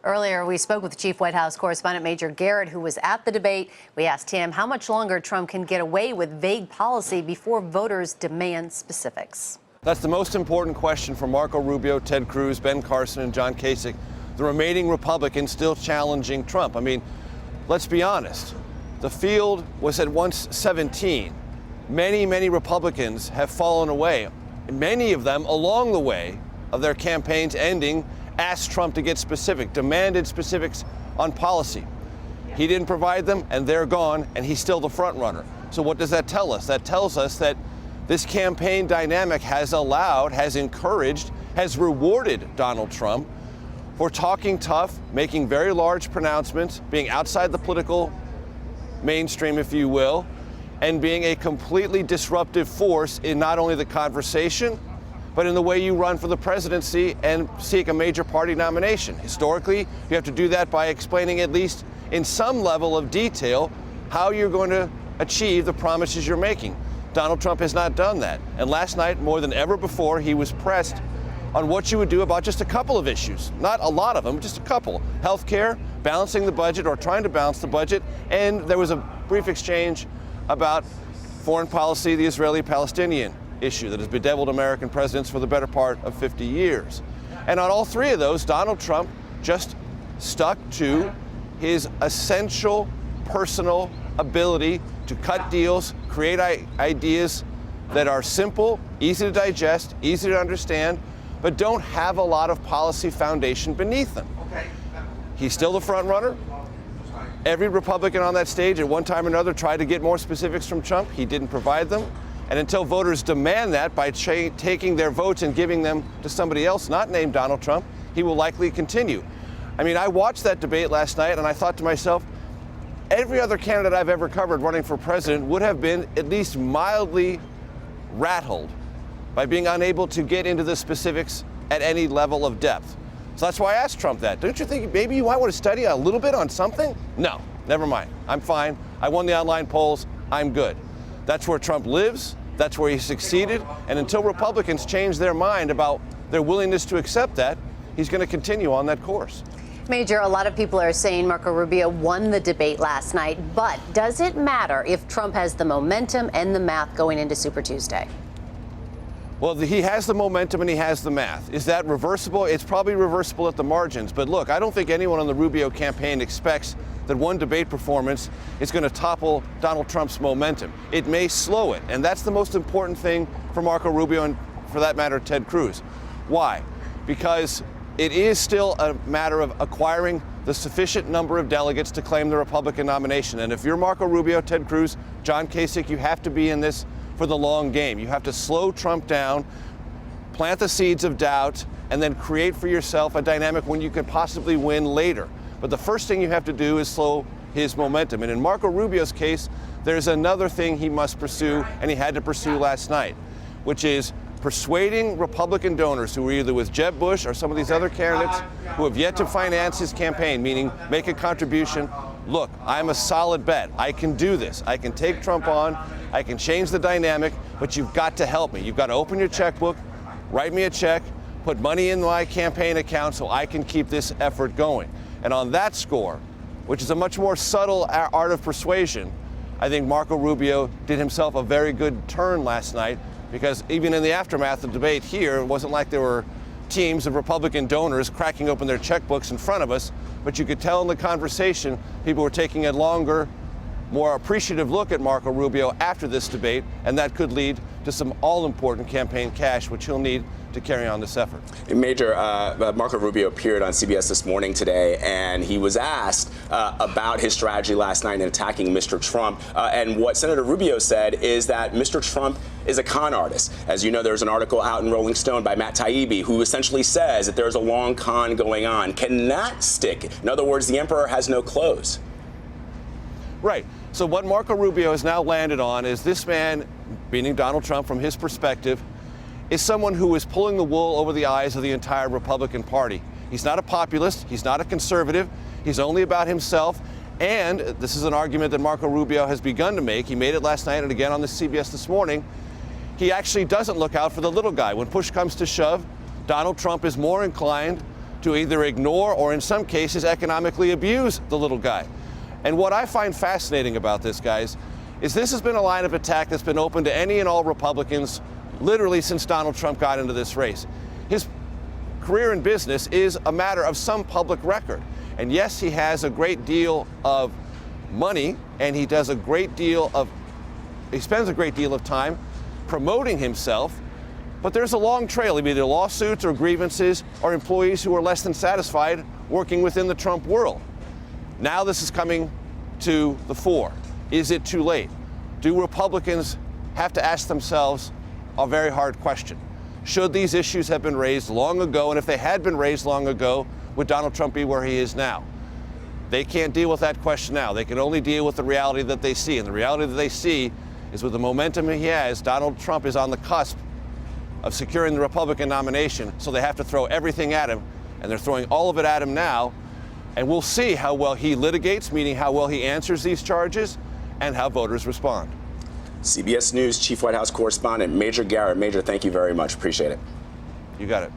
Earlier, we spoke with Chief White House correspondent Major Garrett, who was at the debate. We asked him how much longer Trump can get away with vague policy before voters demand specifics. That's the most important question for Marco Rubio, Ted Cruz, Ben Carson, and John Kasich, the remaining Republicans still challenging Trump. I mean, let's be honest. The field was at once 17. Many Republicans have fallen away, many of them along the way of their campaigns ending, asked Trump to get specific, demanded specifics on policy. He didn't provide them, and they're gone, and he's still the front runner. So what does that tell us? That tells us that this campaign dynamic has allowed, has encouraged, has rewarded Donald Trump for talking tough, making very large pronouncements, being outside the political mainstream, if you will, and being a completely disruptive force in not only the conversation, but in the way you run for the presidency and seek a major party nomination. Historically, you have to do that by explaining, at least in some level of detail, how you're going to achieve the promises you're making. Donald Trump has not done that. And last night, more than ever before, he was pressed on what you would do about just a couple of issues. Not a lot of them, just a couple. Healthcare, balancing the budget or trying to balance the budget, and there was a brief exchange about foreign policy, the Israeli-Palestinian issue that has bedeviled American presidents for the better part of 50 years. And on all three of those, Donald Trump just stuck to his essential personal ability to cut deals, create ideas that are simple, easy to digest, easy to understand, but don't have a lot of policy foundation beneath them. He's still the front runner. Every Republican on that stage at one time or another tried to get more specifics from Trump. He didn't provide them. And until voters demand that by taking their votes and giving them to somebody else not named Donald Trump, he will likely continue. I mean, I watched that debate last night and I thought to myself, every other candidate I've ever covered running for president would have been at least mildly rattled by being unable to get into the specifics at any level of depth. So that's why I asked Trump that. Don't you think maybe you might want to study a little bit on something? No, never mind. I'm fine. I won the online polls. I'm good. That's where Trump lives. That's where he succeeded. And until Republicans change their mind about their willingness to accept that, he's going to continue on that course. Major, a lot of people are saying Marco Rubio won the debate last night, but does it matter if Trump has the momentum and the math going into Super Tuesday? Well, he has the momentum and he has the math. Is that reversible? It's probably reversible at the margins. But look, I don't think anyone on the Rubio campaign expects that one debate performance is going to topple Donald Trump's momentum. It may slow it. And that's the most important thing for Marco Rubio and, for that matter, Ted Cruz. Why? Because it is still a matter of acquiring the sufficient number of delegates to claim the Republican nomination. And if you're Marco Rubio, Ted Cruz, John Kasich, you have to be in this for the long game. You have to slow Trump down, plant the seeds of doubt, and then create for yourself a dynamic when you could possibly win later. But the first thing you have to do is slow his momentum. And in Marco Rubio's case, there's another thing he must pursue, and he had to pursue last night, which is persuading Republican donors who are either with Jeb Bush or some of these other candidates who have yet to finance his campaign, meaning make a contribution. Look, I'm a solid bet. I can do this. I can take Trump on. I can change the dynamic, but you've got to help me. You've got to open your checkbook, write me a check, put money in my campaign account so I can keep this effort going. And on that score, which is a much more subtle art of persuasion, I think Marco Rubio did himself a very good turn last night, because even in the aftermath of the debate here, it wasn't like there were teams of Republican donors cracking open their checkbooks in front of us, but you could tell in the conversation people were taking a longer, more appreciative look at Marco Rubio after this debate, and that could lead to some all-important campaign cash, which he'll need to carry on this effort. Major, Marco Rubio appeared on CBS this morning today, and he was asked about his strategy last night in attacking Mr. Trump. And what Senator Rubio said is that Mr. Trump is a con artist. As you know, there's an article out in Rolling Stone by Matt Taibbi who essentially says that there's a long con going on. Can that stick? In other words, the emperor has no clothes. Right. So what Marco Rubio has now landed on is this man, meaning Donald Trump from his perspective, is someone who is pulling the wool over the eyes of the entire Republican Party. He's not a populist. He's not a conservative. He's only about himself. And this is an argument that Marco Rubio has begun to make. He made it last night and again on the CBS this morning. He actually doesn't look out for the little guy. When push comes to shove, Donald Trump is more inclined to either ignore or in some cases economically abuse the little guy. And what I find fascinating about this, guys, is this has been a line of attack that's been open to any and all Republicans literally since Donald Trump got into this race. His career in business is a matter of some public record. And yes, he has a great deal of money, and he spends a great deal of time promoting himself, but there's a long trail of either lawsuits or grievances or employees who are less than satisfied working within the Trump world. Now this is coming to the fore. Is it too late? Do Republicans have to ask themselves a very hard question? Should these issues have been raised long ago? And if they had been raised long ago, would Donald Trump be where he is now? They can't deal with that question now. They can only deal with the reality that they see. And the reality that they see is with the momentum he has, Donald Trump is on the cusp of securing the Republican nomination. So they have to throw everything at him. And they're throwing all of it at him now. And we'll see how well he litigates, meaning how well he answers these charges, and how voters respond. CBS News Chief White House Correspondent Major Garrett. Major, thank you very much. Appreciate it. You got it.